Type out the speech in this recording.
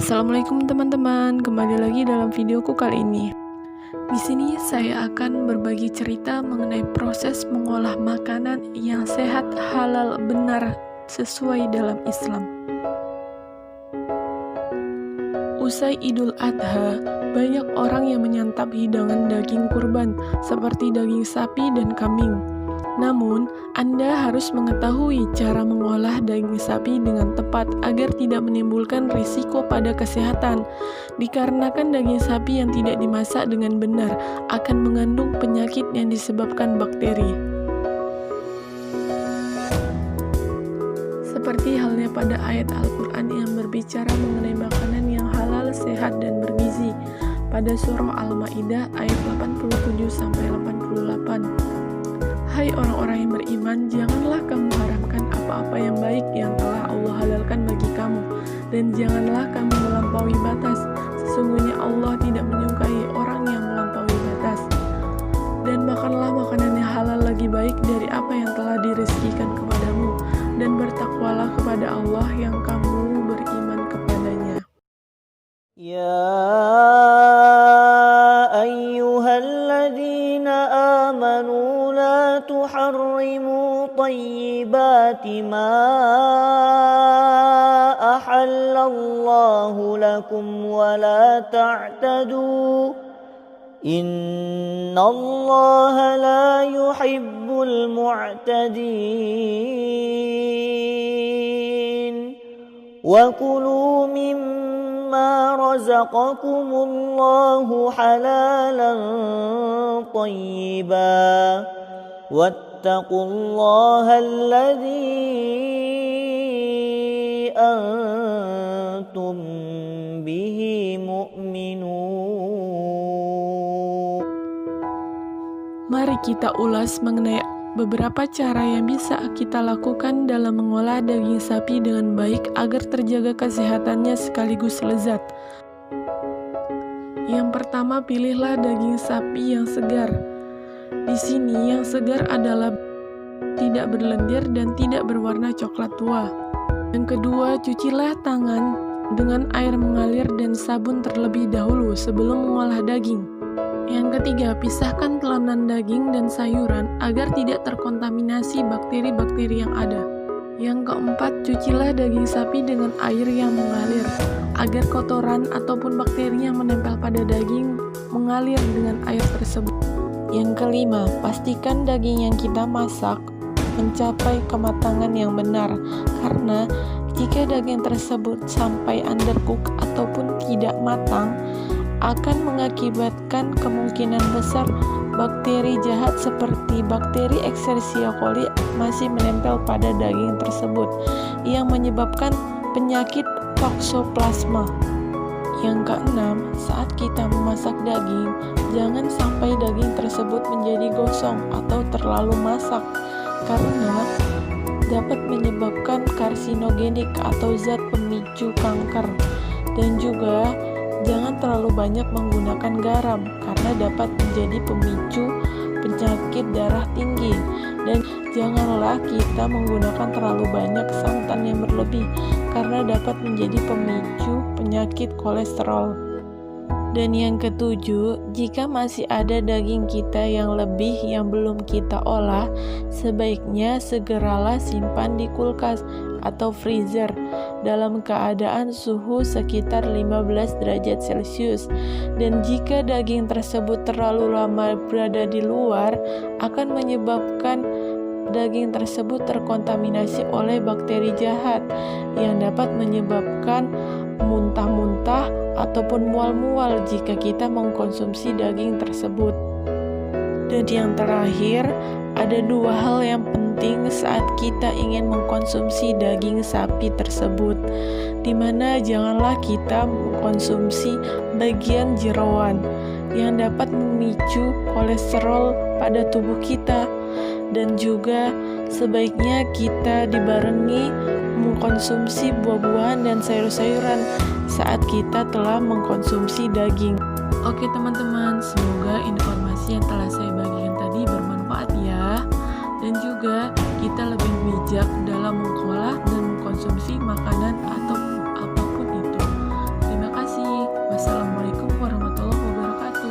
Assalamualaikum teman-teman, kembali lagi dalam videoku kali ini. Di sini saya akan berbagi cerita mengenai proses mengolah makanan yang sehat, halal, benar sesuai dalam Islam. Usai Idul Adha, banyak orang yang menyantap hidangan daging kurban seperti daging sapi dan kambing. Namun, Anda harus mengetahui cara mengolah daging sapi dengan tepat agar tidak menimbulkan risiko pada kesehatan. Dikarenakan daging sapi yang tidak dimasak dengan benar akan mengandung penyakit yang disebabkan bakteri. Seperti halnya pada ayat Al-Quran yang berbicara mengenai makanan yang halal, sehat, dan bergizi pada surah Al-Maidah ayat 87-88. Hai orang-orang yang beriman, janganlah kamu haramkan apa-apa yang baik yang telah Allah halalkan bagi kamu, dan janganlah kamu melampaui batas. Sesungguhnya Allah tidak menyukai orang yang melampaui batas. Dan makanlah makanan yang halal lagi baik dari apa yang telah direzekikan kepadamu, dan bertakwalah kepada Allah yang kamu beriman kepadanya. Ya ayyuhalladzina amanu la tuharrimu tayyibati ma ahallallahu lakum wa la ta'tadu innallaha la yuhibbul mu'tadin wa kulu mimma razaqakumullahu halalan tayyiban wattaqullaha alladzi antum bihi mu'minun. Mari kita ulas mengenai beberapa cara yang bisa kita lakukan dalam mengolah daging sapi dengan baik agar terjaga kesehatannya sekaligus lezat. Yang pertama, pilihlah daging sapi yang segar. Di sini yang segar adalah tidak berlendir dan tidak berwarna coklat tua. Yang kedua, cucilah tangan dengan air mengalir dan sabun terlebih dahulu sebelum mengolah daging. Yang ketiga, pisahkan telanan daging dan sayuran agar tidak terkontaminasi bakteri-bakteri yang ada. Yang keempat, cucilah daging sapi dengan air yang mengalir agar kotoran ataupun bakteri yang menempel pada daging mengalir dengan air tersebut. Yang kelima, pastikan daging yang kita masak mencapai kematangan yang benar, karena jika daging tersebut sampai undercook ataupun tidak matang, akan mengakibatkan kemungkinan besar bakteri jahat seperti bakteri Escherichia coli masih menempel pada daging tersebut yang menyebabkan penyakit toksoplasma. Yang keenam, saat kita memasak daging, jangan sampai daging tersebut menjadi gosong atau terlalu masak, karena dapat menyebabkan karsinogenik atau zat pemicu kanker. Dan juga jangan terlalu banyak menggunakan garam karena dapat menjadi pemicu penyakit darah tinggi. Dan janganlah kita menggunakan terlalu banyak santan yang berlebih karena dapat menjadi pemicu penyakit kolesterol. Dan yang ketujuh, jika masih ada daging kita yang lebih yang belum kita olah, sebaiknya segeralah simpan di kulkas atau freezer dalam keadaan suhu sekitar 15 derajat Celcius. Dan jika daging tersebut terlalu lama berada di luar, akan menyebabkan daging tersebut terkontaminasi oleh bakteri jahat yang dapat menyebabkan muntah-muntah ataupun mual-mual jika kita mengkonsumsi daging tersebut. Dan yang terakhir, ada dua hal yang penting saat kita ingin mengkonsumsi daging sapi tersebut, dimana janganlah kita mengkonsumsi bagian jeroan yang dapat memicu kolesterol pada tubuh kita. Dan juga sebaiknya kita dibarengi mengkonsumsi buah-buahan dan sayur-sayuran saat kita telah mengkonsumsi daging. Oke teman-teman, semoga informasi yang telah saya bagikan tadi bermanfaat ya. Dan juga kita lebih bijak dalam mengolah dan mengkonsumsi makanan